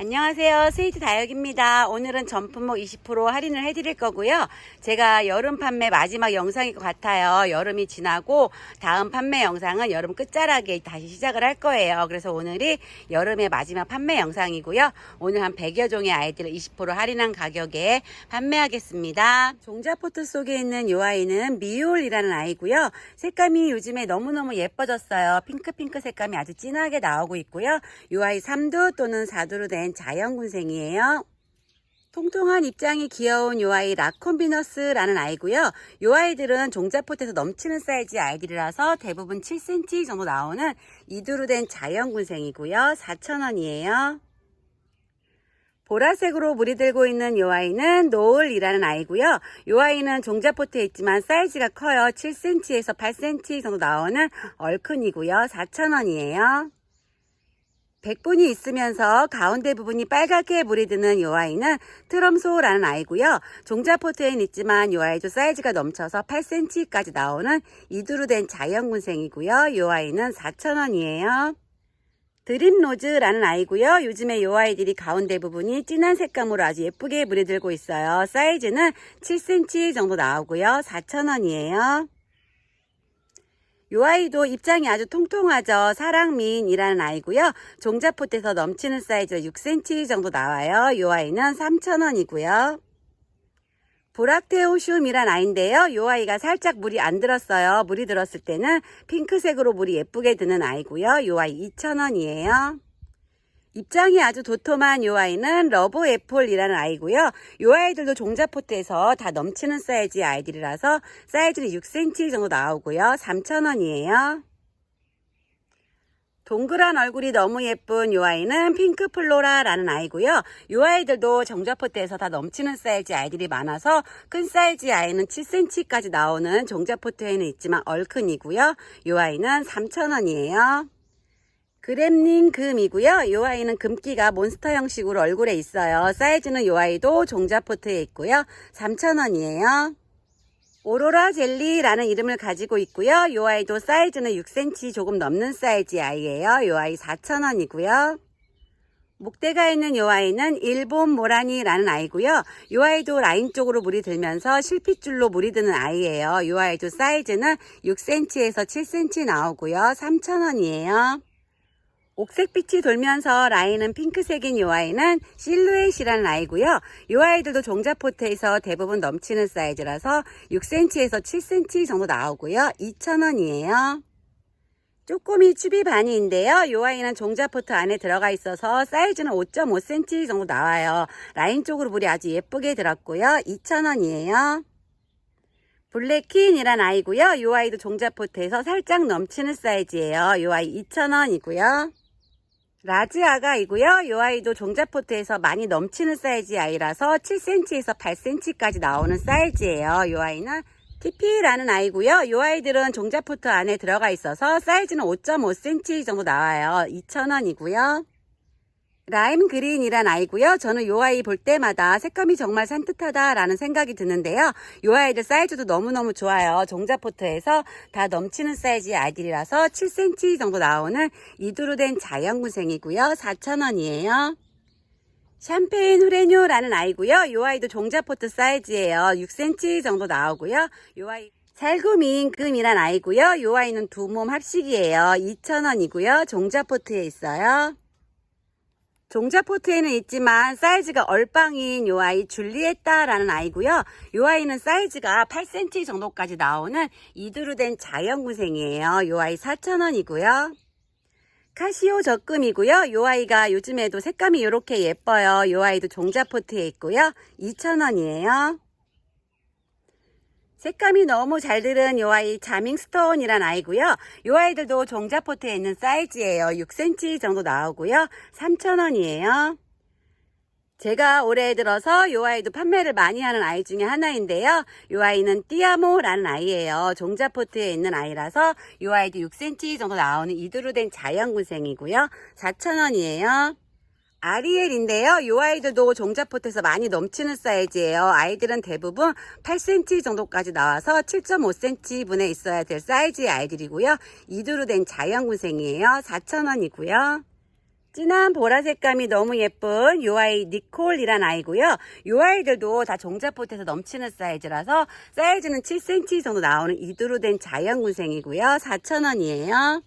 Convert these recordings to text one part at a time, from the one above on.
안녕하세요. 스위트 다육입니다. 오늘은 전품목 20% 할인을 해드릴 거고요. 제가 여름 판매 마지막 영상일 것 같아요. 여름이 지나고 다음 판매 영상은 여름 끝자락에 다시 시작을 할 거예요. 그래서 오늘이 여름의 마지막 판매 영상이고요. 오늘 한 100여 종의 아이들을 20% 할인한 가격에 판매하겠습니다. 종자포트 속에 있는 이 아이는 미올이라는 아이고요. 색감이 요즘에 너무너무 예뻐졌어요. 핑크핑크 색감이 아주 진하게 나오고 있고요. 이 아이 3두 또는 4두로 된 자연군생이에요. 통통한 입장이 귀여운 요 아이 라콤비너스라는 아이고요. 요 아이들은 종자포트에서 넘치는 사이즈 아이들이라서 대부분 7cm 정도 나오는 이두로 된 자연군생이고요. 4,000원이에요. 보라색으로 물이 들고 있는 요 아이는 노을이라는 아이고요. 요 아이는 종자포트에 있지만 사이즈가 커요. 7cm에서 8cm 정도 나오는 얼큰이고요. 4,000원이에요. 백분이 있으면서 가운데 부분이 빨갛게 물이 드는 이 아이는 트럼소라는 아이고요. 종자포트에는 있지만 이 아이도 사이즈가 넘쳐서 8cm까지 나오는 이두로 된 자연군생이고요. 이 아이는 4,000원이에요. 드림로즈라는 아이고요. 요즘에 이 아이들이 가운데 부분이 진한 색감으로 아주 예쁘게 물이 들고 있어요. 사이즈는 7cm 정도 나오고요. 4,000원이에요. 요 아이도 입장이 아주 통통하죠. 사랑민이라는 아이고요. 종자포트에서 넘치는 사이즈 6cm 정도 나와요. 요 아이는 3,000원이고요. 브락테오슘이란 아이인데요. 요 아이가 살짝 물이 안 들었어요. 물이 들었을 때는 핑크색으로 물이 예쁘게 드는 아이고요. 요 아이 2,000원이에요. 입장이 아주 도톰한 요 아이는 러브애플이라는 아이고요. 요 아이들도 종자포트에서 다 넘치는 사이즈의 아이들이라서 사이즈는 6cm 정도 나오고요. 3,000원이에요. 동그란 얼굴이 너무 예쁜 요 아이는 핑크플로라라는 아이고요. 요 아이들도 종자포트에서 다 넘치는 사이즈 아이들이 많아서 큰 사이즈 아이는 7cm까지 나오는 종자포트에는 있지만 얼큰이고요. 요 아이는 3,000원이에요. 그램링 금이고요. 이 아이는 금기가 몬스터 형식으로 얼굴에 있어요. 사이즈는 이 아이도 종자포트에 있고요. 3,000원이에요. 오로라 젤리라는 이름을 가지고 있고요. 이 아이도 사이즈는 6cm 조금 넘는 사이즈 아이예요. 이 아이 4,000원이고요. 목대가 있는 이 아이는 일본 모라니라는 아이고요. 이 아이도 라인 쪽으로 물이 들면서 실핏줄로 물이 드는 아이예요. 이 아이도 사이즈는 6cm에서 7cm 나오고요. 3,000원이에요. 옥색빛이 돌면서 라인은 핑크색인 이 아이는 실루엣이라는 아이고요. 이 아이들도 종자포트에서 대부분 넘치는 사이즈라서 6cm에서 7cm 정도 나오고요. 2,000원이에요. 쪼꼬미 추비바니인데요. 이 아이는 종자포트 안에 들어가 있어서 사이즈는 5.5cm 정도 나와요. 라인 쪽으로 물이 아주 예쁘게 들었고요. 2,000원이에요. 블랙퀸이란 아이고요. 이 아이도 종자포트에서 살짝 넘치는 사이즈예요. 이 아이 2,000원이고요. 라즈아가이고요. 이 아이도 종자포트에서 많이 넘치는 사이즈 아이라서 7cm에서 8cm까지 나오는 사이즈예요. 이 아이는 TP라는 아이고요. 이 아이들은 종자포트 안에 들어가 있어서 사이즈는 5.5cm 정도 나와요. 2,000원이고요. 라임 그린이란 아이고요. 저는 이 아이 볼 때마다 색감이 정말 산뜻하다라는 생각이 드는데요. 이 아이들 사이즈도 너무너무 좋아요. 종자포트에서 다 넘치는 사이즈의 아이들이라서 7cm 정도 나오는 이두로 된 자연군생이고요. 4,000원이에요. 샴페인 후레뇨라는 아이고요. 이 아이도 종자포트 사이즈예요. 6cm 정도 나오고요. 이 아이 살구미인금이란 아이고요. 이 아이는 두 몸 합식이에요. 2,000원이고요. 종자포트에 있어요. 종자포트에는 있지만 사이즈가 얼빵인 요 아이 줄리에따라는 아이고요. 요 아이는 사이즈가 8cm 정도까지 나오는 이두로 된 자연군생이에요. 요 아이 4,000원이고요. 카시오 적금이고요. 요 아이가 요즘에도 색감이 이렇게 예뻐요. 요 아이도 종자포트에 있고요. 2,000원이에요. 색감이 너무 잘 들은 요 아이 자밍스톤이란 아이고요. 요 아이들도 종자포트에 있는 사이즈예요. 6cm 정도 나오고요. 3,000원이에요. 제가 올해 들어서 요 아이도 판매를 많이 하는 아이 중에 하나인데요. 요 아이는 띠아모라는 아이예요. 종자포트에 있는 아이라서 요 아이도 6cm 정도 나오는 이두로 된 자연군생이고요. 4,000원이에요. 아리엘인데요. 이 아이들도 종자포트에서 많이 넘치는 사이즈예요. 아이들은 대부분 8cm 정도까지 나와서 7.5cm 분에 있어야 될 사이즈의 아이들이고요. 이두로 된 자연군생이에요. 4,000원이고요. 진한 보라색감이 너무 예쁜 요 아이 니콜이란 아이고요. 요 아이들도 다 종자포트에서 넘치는 사이즈라서 사이즈는 7cm 정도 나오는 이두루 된 자연군생이고요. 4,000원이에요.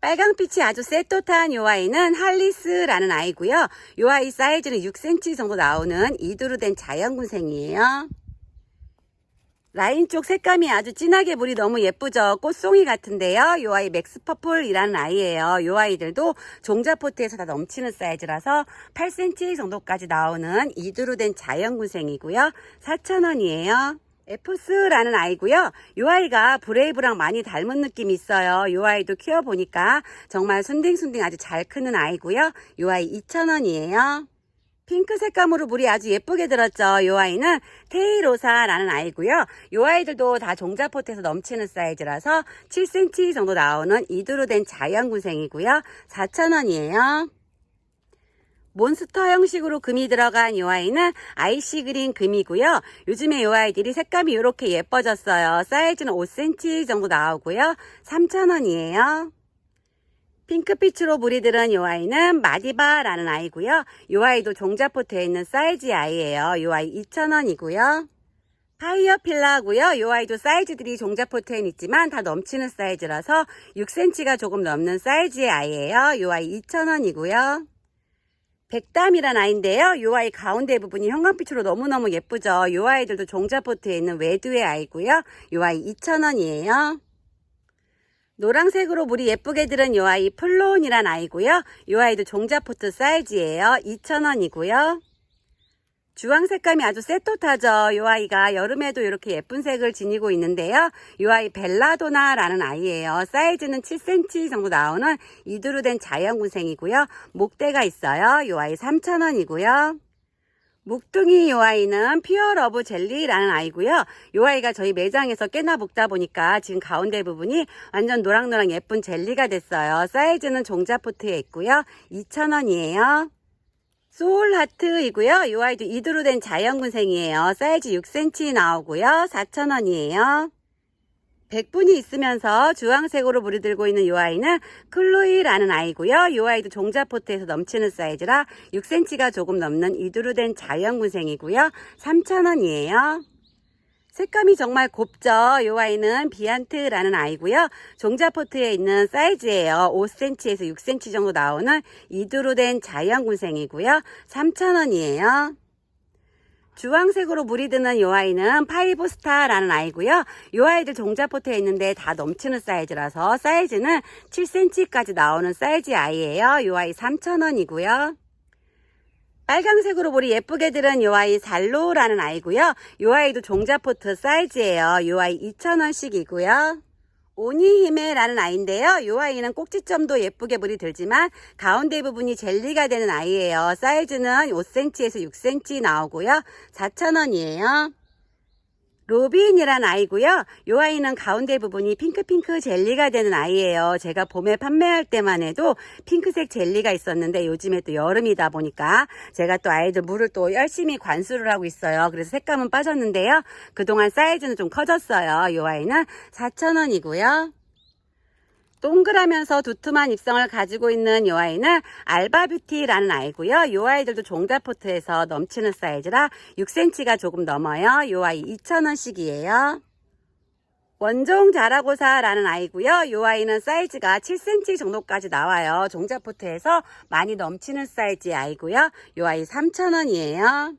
빨강빛이 아주 셋도탄 요 아이는 할리스라는 아이고요. 요 아이 사이즈는 6cm 정도 나오는 이두루 된 자연군생이에요. 라인 쪽 색감이 아주 진하게 물이 너무 예쁘죠. 꽃송이 같은데요. 요 아이 맥스퍼플이라는 아이예요. 요 아이들도 종자포트에서 다 넘치는 사이즈라서 8cm 정도까지 나오는 이두루 된 자연군생이고요. 4,000원이에요. 에프스라는 아이고요. 요 아이가 브레이브랑 많이 닮은 느낌이 있어요. 요 아이도 키워보니까 정말 순딩순딩 아주 잘 크는 아이고요. 요 아이 2,000원이에요. 핑크 색감으로 물이 아주 예쁘게 들었죠. 요 아이는 테이로사라는 아이고요. 요 아이들도 다 종자포트에서 넘치는 사이즈라서 7cm 정도 나오는 이두루 된 자연군생이고요. 4,000원이에요. 몬스터 형식으로 금이 들어간 요 아이는 아이시 그린 금이고요. 요즘에 요 아이들이 색감이 이렇게 예뻐졌어요. 사이즈는 5cm 정도 나오고요. 3,000원이에요. 핑크빛으로 물이 들은 요 아이는 마디바라는 아이고요. 요 아이도 종자포트에 있는 사이즈의 아이예요. 요 아이 2,000원이고요. 파이어필라고요. 요 아이도 사이즈들이 종자포트엔 있지만 다 넘치는 사이즈라서 6cm가 조금 넘는 사이즈의 아이예요. 요 아이 2,000원이고요. 백담이란 아이인데요. 요 아이 가운데 부분이 형광빛으로 너무너무 예쁘죠. 요 아이들도 종자포트에 있는 외두의 아이고요. 요 아이 2,000원이에요. 노란색으로 물이 예쁘게 들은 요 아이 플론이란 아이고요. 요 아이도 종자포트 사이즈예요. 2,000원이고요. 주황 색감이 아주 셋도타죠. 요 아이가 여름에도 이렇게 예쁜 색을 지니고 있는데요. 요 아이 벨라도나라는 아이예요. 사이즈는 7cm 정도 나오는 이두루 된 자연군생이고요. 목대가 있어요. 요 아이 3,000원이고요. 묵둥이 요 아이는 퓨어러브 젤리라는 아이고요. 요 아이가 저희 매장에서 꽤나 먹다 보니까 지금 가운데 부분이 완전 노랑노랑 예쁜 젤리가 됐어요. 사이즈는 종자포트에 있고요. 2,000원이에요. 소울하트이고요. 요 아이도 이두루 된 자연군생이에요. 사이즈 6cm 나오고요. 4,000원이에요. 백분이 있으면서 주황색으로 물이 들고 있는 요 아이는 클로이라는 아이고요. 요 아이도 종자포트에서 넘치는 사이즈라 6cm가 조금 넘는 이두루 된 자연군생이고요. 3,000원이에요. 색감이 정말 곱죠. 요 아이는 비안트라는 아이고요. 종자포트에 있는 사이즈예요. 5cm에서 6cm 정도 나오는 이두루 된 자연군생이고요. 3,000원이에요. 주황색으로 물이 드는 요 아이는 파이브스타라는 아이고요. 요 아이들 종자포트에 있는데 다 넘치는 사이즈라서 사이즈는 7cm까지 나오는 사이즈 아이예요. 요 아이 3,000원이고요. 빨강색으로 물이 예쁘게 들은 요 아이 살로라는 아이고요. 요 아이도 종자포트 사이즈예요. 요 아이 2,000원씩이고요. 오니히메라는 아이인데요. 요 아이는 꼭지점도 예쁘게 물이 들지만 가운데 부분이 젤리가 되는 아이예요. 사이즈는 5cm에서 6cm 나오고요. 4,000원이에요. 로빈이란 아이고요. 요 아이는 가운데 부분이 핑크핑크 젤리가 되는 아이예요. 제가 봄에 판매할 때만 해도 핑크색 젤리가 있었는데 요즘에 또 여름이다 보니까 제가 또 아이들 물을 또 열심히 관수를 하고 있어요. 그래서 색감은 빠졌는데요. 그동안 사이즈는 좀 커졌어요. 요 아이는 4,000원이고요. 동그라면서 두툼한 입성을 가지고 있는 요 아이는 알바뷰티라는 아이고요. 요 아이들도 종자포트에서 넘치는 사이즈라 6cm가 조금 넘어요. 요 아이 2,000원씩이에요. 원종 자라고사라는 아이고요. 요 아이는 사이즈가 7cm 정도까지 나와요. 종자포트에서 많이 넘치는 사이즈의 아이고요. 요 아이 3,000원이에요.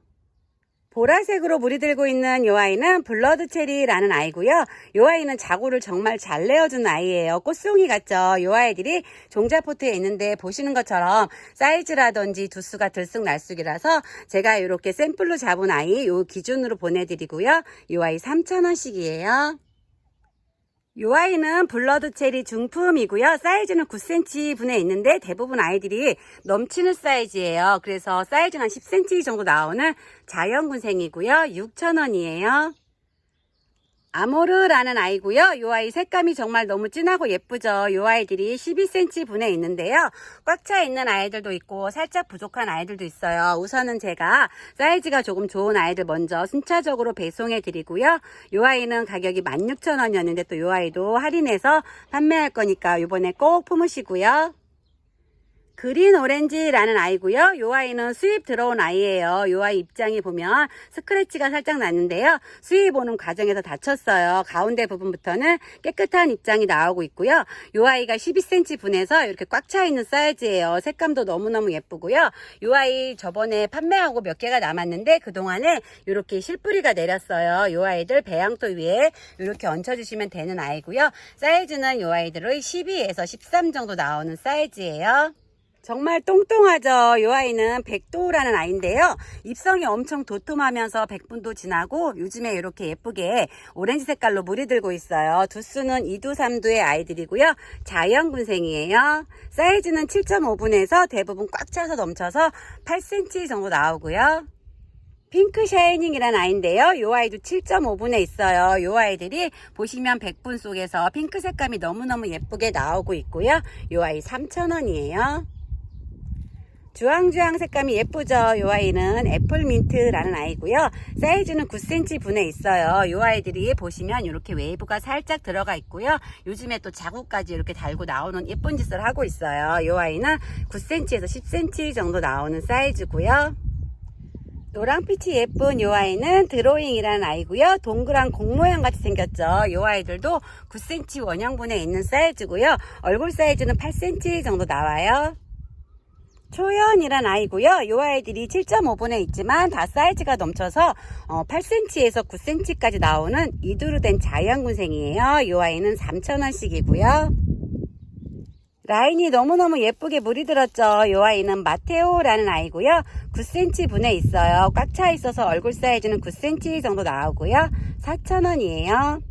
보라색으로 물이 들고 있는 요 아이는 블러드 체리라는 아이고요. 요 아이는 자구를 정말 잘 내어준 아이예요. 꽃송이 같죠. 요 아이들이 종자포트에 있는데 보시는 것처럼 사이즈라든지 두수가 들쑥날쑥이라서 제가 이렇게 샘플로 잡은 아이 요 기준으로 보내드리고요. 요 아이 3,000원씩이에요. 요 아이는 블러드 체리 중품이고요. 사이즈는 9cm 분에 있는데 대부분 아이들이 넘치는 사이즈예요. 그래서 사이즈는 한 10cm 정도 나오는 자연군생이고요. 6,000원이에요. 아모르라는 아이고요. 요 아이 색감이 정말 너무 진하고 예쁘죠. 요 아이들이 12cm 분에 있는데요. 꽉 차 있는 아이들도 있고 살짝 부족한 아이들도 있어요. 우선은 제가 사이즈가 조금 좋은 아이들 먼저 순차적으로 배송해 드리고요. 요 아이는 가격이 16,000원이었는데 또 요 아이도 할인해서 판매할 거니까 요번에 꼭 품으시고요. 그린 오렌지라는 아이고요. 요 아이는 수입 들어온 아이예요. 요 아이 입장에 보면 스크래치가 살짝 났는데요. 수입 오는 과정에서 다쳤어요. 가운데 부분부터는 깨끗한 입장이 나오고 있고요. 요 아이가 12cm 분해서 이렇게 꽉 차 있는 사이즈예요. 색감도 너무너무 예쁘고요. 요 아이 저번에 판매하고 몇 개가 남았는데 그동안에 이렇게 실뿌리가 내렸어요. 요 아이들 배양토 위에 이렇게 얹혀주시면 되는 아이고요. 사이즈는 요 아이들의 12에서 13 정도 나오는 사이즈예요. 정말 똥똥하죠. 이 아이는 백도라는 아이인데요. 입성이 엄청 도톰하면서 백분도 진하고 요즘에 이렇게 예쁘게 오렌지 색깔로 물이 들고 있어요. 두수는 2두 3두의 아이들이고요. 자연군생이에요. 사이즈는 7.5분에서 대부분 꽉 차서 넘쳐서 8cm 정도 나오고요. 핑크 샤이닝이라는 아이인데요. 이 아이도 7.5분에 있어요. 이 아이들이 보시면 백분 속에서 핑크 색감이 너무너무 예쁘게 나오고 있고요. 이 아이 3,000원이에요. 주황주황 색감이 예쁘죠. 이 아이는 애플민트라는 아이고요. 사이즈는 9cm 분에 있어요. 이 아이들이 보시면 이렇게 웨이브가 살짝 들어가 있고요. 요즘에 또 자국까지 이렇게 달고 나오는 예쁜 짓을 하고 있어요. 이 아이는 9cm에서 10cm 정도 나오는 사이즈고요. 노랑빛이 예쁜 이 아이는 드로잉이라는 아이고요. 동그란 공 모양 같이 생겼죠. 이 아이들도 9cm 원형분에 있는 사이즈고요. 얼굴 사이즈는 8cm 정도 나와요. 초연이란 아이고요. 이 아이들이 7.5분에 있지만 다 사이즈가 넘쳐서 8cm에서 9cm까지 나오는 이두로 된 자연군생이에요. 이 아이는 3,000원씩이고요. 라인이 너무너무 예쁘게 물이 들었죠. 이 아이는 마테오라는 아이고요. 9cm 분에 있어요. 꽉 차 있어서 얼굴 사이즈는 9cm 정도 나오고요. 4,000원이에요.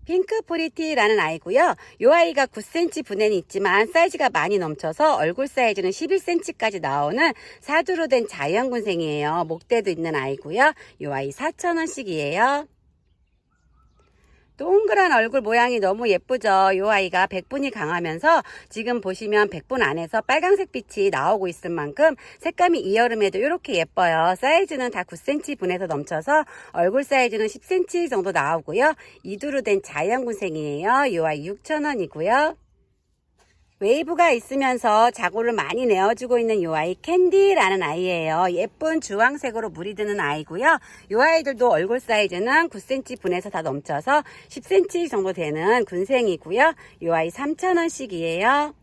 핑크 프리티라는 아이고요. 이 아이가 9cm 분에는 있지만 사이즈가 많이 넘쳐서 얼굴 사이즈는 11cm까지 나오는 사두로 된 자연군생이에요. 목대도 있는 아이고요. 이 아이 4,000원씩이에요. 동그란 얼굴 모양이 너무 예쁘죠. 이 아이가 백분이 강하면서 지금 보시면 백분 안에서 빨간색 빛이 나오고 있을 만큼 색감이 이 여름에도 이렇게 예뻐요. 사이즈는 다 9cm 분에서 넘쳐서 얼굴 사이즈는 10cm 정도 나오고요. 이두로 된 자연군생이에요. 이 아이 6,000원이고요. 웨이브가 있으면서 자고를 많이 내어주고 있는 이 아이 캔디라는 아이예요. 예쁜 주황색으로 물이 드는 아이고요. 이 아이들도 얼굴 사이즈는 9cm 분에서 다 넘쳐서 10cm 정도 되는 군생이고요. 이 아이 3,000원씩이에요.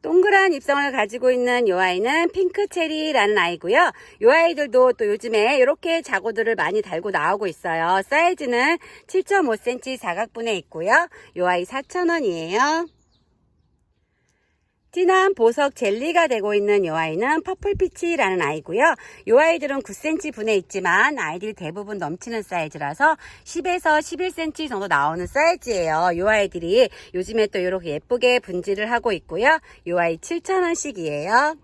동그란 입성을 가지고 있는 이 아이는 핑크체리라는 아이고요. 이 아이들도 또 요즘에 이렇게 자고들을 많이 달고 나오고 있어요. 사이즈는 7.5cm 사각분에 있고요. 이 아이 4,000원이에요. 진한 보석 젤리가 되고 있는 이 아이는 퍼플피치라는 아이고요. 이 아이들은 9cm 분에 있지만 아이들이 대부분 넘치는 사이즈라서 10에서 11cm 정도 나오는 사이즈예요. 이 아이들이 요즘에 또 이렇게 예쁘게 분질을 하고 있고요. 이 아이 7,000원씩이에요.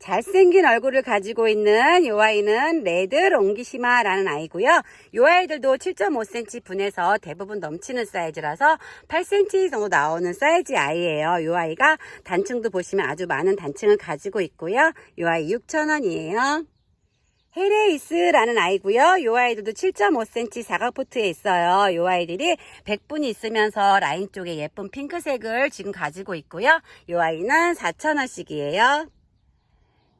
잘생긴 얼굴을 가지고 있는 이 아이는 레드 롱기시마라는 아이고요. 이 아이들도 7.5cm 분에서 대부분 넘치는 사이즈라서 8cm 정도 나오는 사이즈 아이예요. 이 아이가 단층도 보시면 아주 많은 단층을 가지고 있고요. 이 아이 6,000원이에요. 헤레이스라는 아이고요. 이 아이들도 7.5cm 사각포트에 있어요. 이 아이들이 백분이 있으면서 라인 쪽에 예쁜 핑크색을 지금 가지고 있고요. 이 아이는 4,000원씩이에요.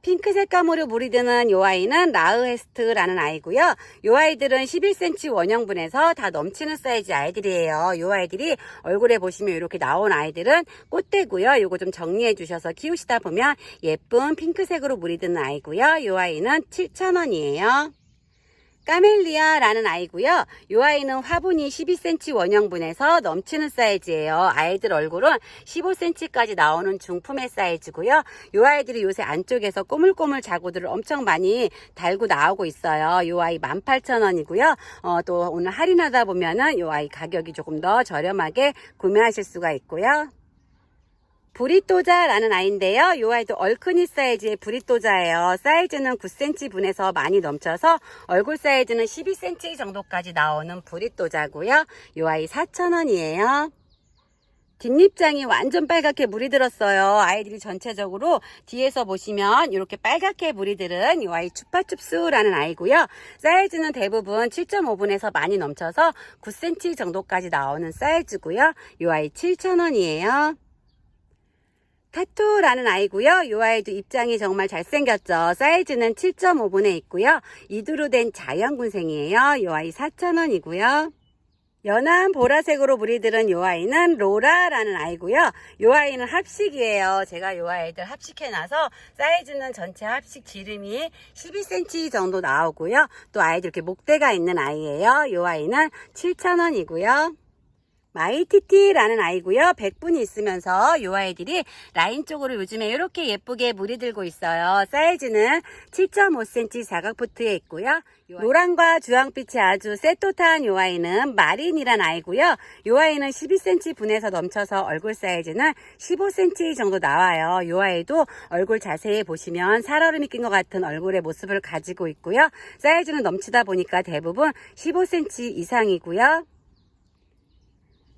핑크 색감으로 물이 드는 이 아이는 라흐헤스트라는 아이고요. 이 아이들은 11cm 원형분에서 다 넘치는 사이즈 아이들이에요. 이 아이들이 얼굴에 보시면 이렇게 나온 아이들은 꽃대고요. 이거 좀 정리해 주셔서 키우시다 보면 예쁜 핑크색으로 물이 드는 아이고요. 이 아이는 7,000원이에요. 까멜리아라는 아이고요. 이 아이는 화분이 12cm 원형분에서 넘치는 사이즈예요. 아이들 얼굴은 15cm까지 나오는 중품의 사이즈고요. 이 아이들이 요새 안쪽에서 꼬물꼬물 자구들을 엄청 많이 달고 나오고 있어요. 이 아이 18,000원이고요. 또 오늘 할인하다 보면은 이 아이 가격이 조금 더 저렴하게 구매하실 수가 있고요. 브리또자라는 아이인데요. 이 아이도 얼큰이 사이즈의 브리또자예요. 사이즈는 9cm 분에서 많이 넘쳐서 얼굴 사이즈는 12cm 정도까지 나오는 브리또자고요. 이 아이 4,000원이에요. 뒷잎장이 완전 빨갛게 물이 들었어요. 아이들이 전체적으로 뒤에서 보시면 이렇게 빨갛게 물이 들은 이 아이 추파춥스라는 아이고요. 사이즈는 대부분 7.5분에서 많이 넘쳐서 9cm 정도까지 나오는 사이즈고요. 이 아이 7,000원이에요. 타투라는 아이고요. 이 아이도 입장이 정말 잘생겼죠. 사이즈는 7.5분에 있고요. 이두로 된 자연군생이에요. 이 아이 4,000원이고요. 연한 보라색으로 물이 들은 이 아이는 로라라는 아이고요. 이 아이는 합식이에요. 제가 이 아이들 합식해놔서 사이즈는 전체 합식 지름이 12cm 정도 나오고요. 또 아이들 이렇게 목대가 있는 아이예요. 이 아이는 7,000원이고요. 마이티티라는 아이고요. 100분이 있으면서 이 아이들이 라인 쪽으로 요즘에 이렇게 예쁘게 물이 들고 있어요. 사이즈는 7.5cm 사각포트에 있고요. 노란과 주황빛이 아주 세토탄 이 아이는 마린이란 아이고요. 이 아이는 12cm 분에서 넘쳐서 얼굴 사이즈는 15cm 정도 나와요. 이 아이도 얼굴 자세히 보시면 살얼음이 낀 것 같은 얼굴의 모습을 가지고 있고요. 사이즈는 넘치다 보니까 대부분 15cm 이상이고요.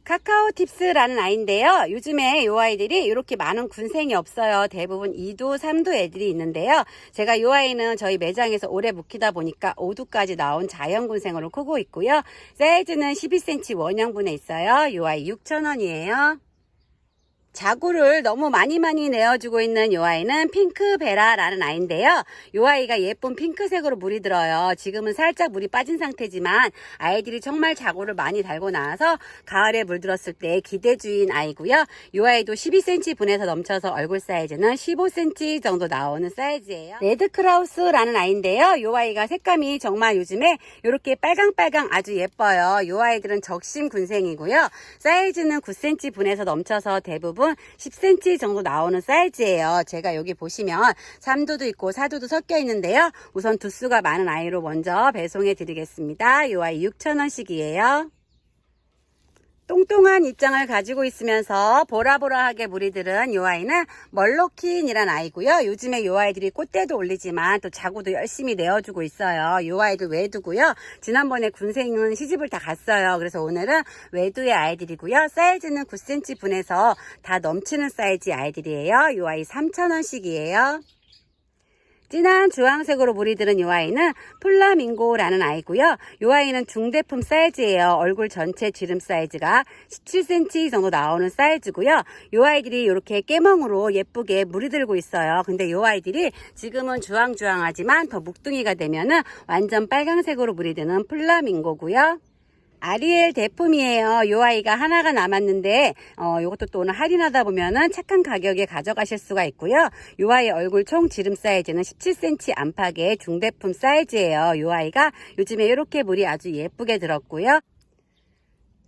카카오팁스라는 아이인데요. 요즘에 이 아이들이 이렇게 많은 군생이 없어요. 대부분 2두, 3두 애들이 있는데요. 제가 이 아이는 저희 매장에서 오래 묵히다 보니까 5두까지 나온 자연군생으로 크고 있고요. 사이즈는 12cm 원형분에 있어요. 이 아이 6,000원이에요. 자구를 너무 많이 내어주고 있는 이 아이는 핑크베라라는 아이인데요. 이 아이가 예쁜 핑크색으로 물이 들어요. 지금은 살짝 물이 빠진 상태지만 아이들이 정말 자구를 많이 달고 나와서 가을에 물들었을 때 기대주인 아이고요. 이 아이도 12cm 분에서 넘쳐서 얼굴 사이즈는 15cm 정도 나오는 사이즈예요. 레드크라우스라는 아이인데요. 이 아이가 색감이 정말 요즘에 이렇게 빨강빨강 아주 예뻐요. 이 아이들은 적심 군생이고요. 사이즈는 9cm 분에서 넘쳐서 대부분 10cm 정도 나오는 사이즈예요. 제가 여기 보시면 3두도 있고 4두도 섞여 있는데요. 우선 두수가 많은 아이로 먼저 배송해 드리겠습니다. 이 아이 6,000원씩이에요. 똥똥한 입장을 가지고 있으면서 보라보라하게 물이 들은 이 아이는 멀로킨이란 아이고요. 요즘에 이 아이들이 꽃대도 올리지만 또 자구도 열심히 내어주고 있어요. 이 아이들 외두고요. 지난번에 군생은 시집을 다 갔어요. 그래서 오늘은 외두의 아이들이고요. 사이즈는 9cm 분에서 다 넘치는 사이즈 아이들이에요. 이 아이 3,000원씩이에요. 진한 주황색으로 물이 들은 이 아이는 플라밍고라는 아이고요. 이 아이는 중대품 사이즈예요. 얼굴 전체 지름 사이즈가 17cm 정도 나오는 사이즈고요. 이 아이들이 이렇게 깨멍으로 예쁘게 물이 들고 있어요. 근데 이 아이들이 지금은 주황주황하지만 더 묵둥이가 되면은 완전 빨강색으로 물이 드는 플라밍고고요. 아리엘 대품이에요. 이 아이가 하나가 남았는데 이것도 또 오늘 할인하다 보면은 착한 가격에 가져가실 수가 있고요. 이 아이 얼굴 총 지름 사이즈는 17cm 안팎의 중대품 사이즈예요. 이 아이가 요즘에 이렇게 물이 아주 예쁘게 들었고요.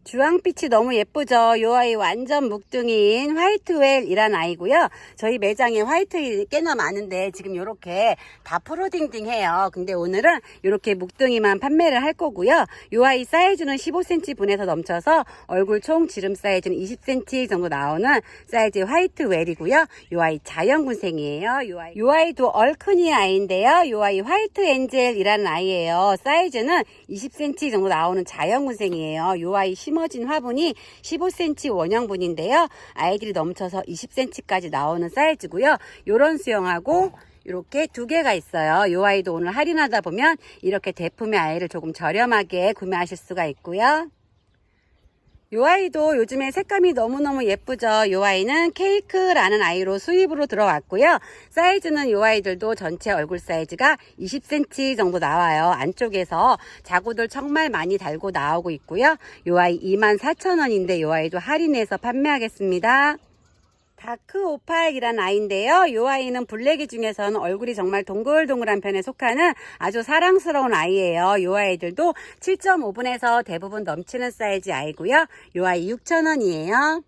주황빛이 너무 예쁘죠. 이 아이 완전 묵둥이인 화이트웰이란 아이고요. 저희 매장에 화이트웰이 꽤나 많은데 지금 이렇게 다 프로딩딩해요. 근데 오늘은 이렇게 묵둥이만 판매를 할 거고요. 이 아이 사이즈는 15cm 분에서 넘쳐서 얼굴 총 지름 사이즈는 20cm 정도 나오는 사이즈의 화이트웰이고요. 이 아이 자연군생이에요. 이 아이도 얼큰이 아이인데요. 이 아이 화이트 엔젤이라는 아이예요. 사이즈는 20cm 정도 나오는 자연군생이에요. 이 아이 심어진 화분이 15cm 원형분인데요. 아이들이 넘쳐서 20cm까지 나오는 사이즈고요. 요런 수영하고 이렇게 두 개가 있어요. 이 아이도 오늘 할인하다 보면 이렇게 대품의 아이를 조금 저렴하게 구매하실 수가 있고요. 이 아이도 요즘에 색감이 너무너무 예쁘죠. 이 아이는 케이크라는 아이로 수입으로 들어왔고요. 사이즈는 이 아이들도 전체 얼굴 사이즈가 20cm 정도 나와요. 안쪽에서 자구들 정말 많이 달고 나오고 있고요. 이 아이 24,000원인데 이 아이도 할인해서 판매하겠습니다. 다크 오파익이라는 아이인데요. 이 아이는 블랙이 중에서는 얼굴이 정말 동글동글한 편에 속하는 아주 사랑스러운 아이예요. 이 아이들도 7.5분에서 대부분 넘치는 사이즈 아이고요. 이 아이 6,000원이에요.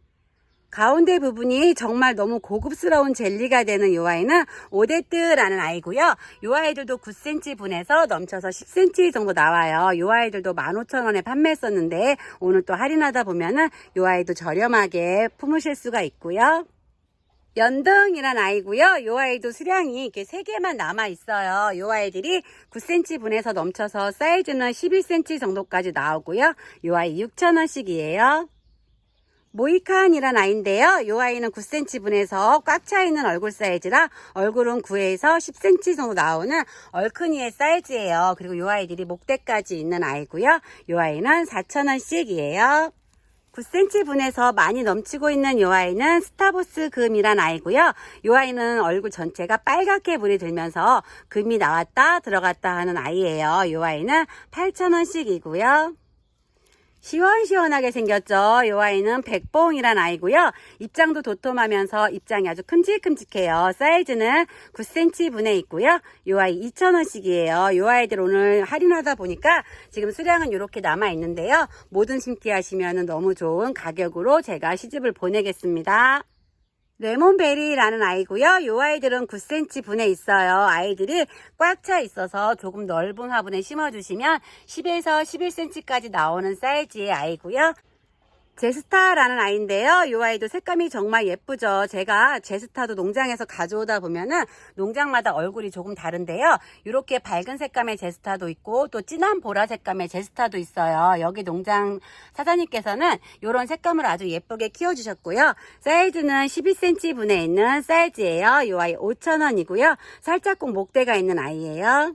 가운데 부분이 정말 너무 고급스러운 젤리가 되는 이 아이는 오데트라는 아이고요. 이 아이들도 9cm 분에서 넘쳐서 10cm 정도 나와요. 이 아이들도 15,000원에 판매했었는데 오늘 또 할인하다 보면은 이 아이도 저렴하게 품으실 수가 있고요. 연등이란 아이고요. 이 아이도 수량이 이렇게 3개만 남아 있어요. 이 아이들이 9cm 분에서 넘쳐서 사이즈는 11cm 정도까지 나오고요. 이 아이 6,000원씩이에요. 모이칸이란 아이인데요. 이 아이는 9cm 분에서 꽉 차 있는 얼굴 사이즈라 얼굴은 9에서 10cm 정도 나오는 얼큰이의 사이즈예요. 그리고 이 아이들이 목대까지 있는 아이고요. 이 아이는 4,000원씩이에요. 9cm 분에서 많이 넘치고 있는 이 아이는 스타보스 금이란 아이고요. 이 아이는 얼굴 전체가 빨갛게 물이 들면서 금이 나왔다 들어갔다 하는 아이예요. 이 아이는 8,000원씩이고요. 시원시원하게 생겼죠. 이 아이는 백봉이란 아이고요. 입장도 도톰하면서 입장이 아주 큼직큼직해요. 사이즈는 9cm 분에 있고요. 이 아이 2,000원씩이에요. 이 아이들 오늘 할인하다 보니까 지금 수량은 이렇게 남아 있는데요. 모든 심기 하시면 너무 좋은 가격으로 제가 시집을 보내겠습니다. 레몬베리라는 아이고요. 이 아이들은 9cm 분에 있어요. 아이들이 꽉 차 있어서 조금 넓은 화분에 심어주시면 10에서 11cm까지 나오는 사이즈의 아이고요. 제스타라는 아이인데요. 이 아이도 색감이 정말 예쁘죠. 제가 제스타도 농장에서 가져오다 보면은 농장마다 얼굴이 조금 다른데요. 이렇게 밝은 색감의 제스타도 있고 또 진한 보라 색감의 제스타도 있어요. 여기 농장 사장님께서는 이런 색감을 아주 예쁘게 키워주셨고요. 사이즈는 12cm 분에 있는 사이즈예요. 이 아이 5,000원이고요. 살짝 꼭 목대가 있는 아이예요.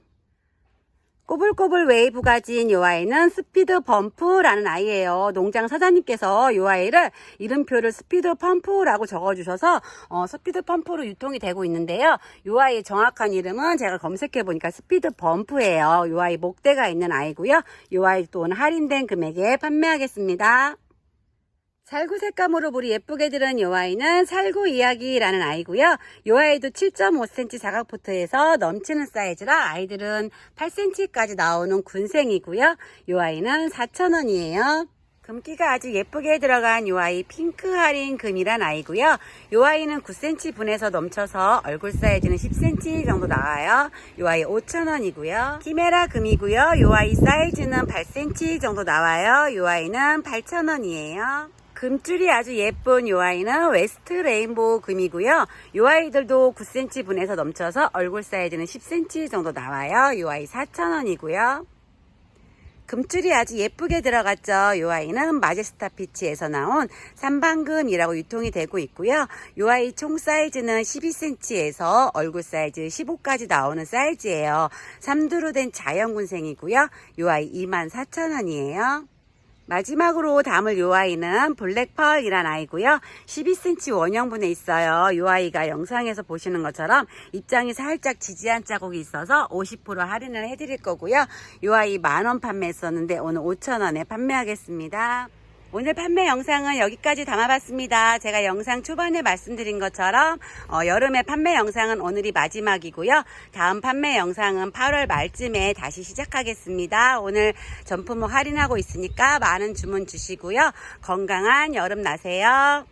꼬불꼬불 웨이브가 진 이 아이는 스피드 범프라는 아이예요. 농장 사장님께서 이 아이를 이름표를 스피드 펌프라고 적어주셔서 스피드 펌프로 유통이 되고 있는데요. 이 아이의 정확한 이름은 제가 검색해 보니까 스피드 범프예요. 이 아이 목대가 있는 아이고요. 이 아이 또는 할인된 금액에 판매하겠습니다. 살구 색감으로 물이 예쁘게 들은 이 아이는 살구 이야기라는 아이고요. 이 아이도 7.5cm 사각포트에서 넘치는 사이즈라 아이들은 8cm까지 나오는 군생이고요. 이 아이는 4,000원이에요. 금기가 아주 예쁘게 들어간 이 아이 핑크 할인 금이란 아이고요. 이 아이는 9cm 분에서 넘쳐서 얼굴 사이즈는 10cm 정도 나와요. 이 아이 5,000원이고요. 키메라 금이고요. 이 아이 사이즈는 8cm 정도 나와요. 이 아이는 8,000원이에요. 금줄이 아주 예쁜 이 아이는 웨스트 레인보우 금이고요. 이 아이들도 9cm 분에서 넘쳐서 얼굴 사이즈는 10cm 정도 나와요. 이 아이 4,000원이고요. 금줄이 아주 예쁘게 들어갔죠. 이 아이는 마제스타 피치에서 나온 삼방금이라고 유통이 되고 있고요. 이 아이 총 사이즈는 12cm에서 얼굴 사이즈 15까지 나오는 사이즈예요. 3두루 된 자연군생이고요. 이 아이 24,000원이에요. 마지막으로 담을 이 아이는 블랙펄이란 아이고요. 12cm 원형분에 있어요. 이 아이가 영상에서 보시는 것처럼 입장이 살짝 지지한 자국이 있어서 50% 할인을 해드릴 거고요. 이 아이 10,000원 판매했었는데 오늘 5,000원에 판매하겠습니다. 오늘 판매 영상은 여기까지 담아봤습니다. 제가 영상 초반에 말씀드린 것처럼 여름의 판매 영상은 오늘이 마지막이고요. 다음 판매 영상은 8월 말쯤에 다시 시작하겠습니다. 오늘 전품목 할인하고 있으니까 많은 주문 주시고요. 건강한 여름 나세요.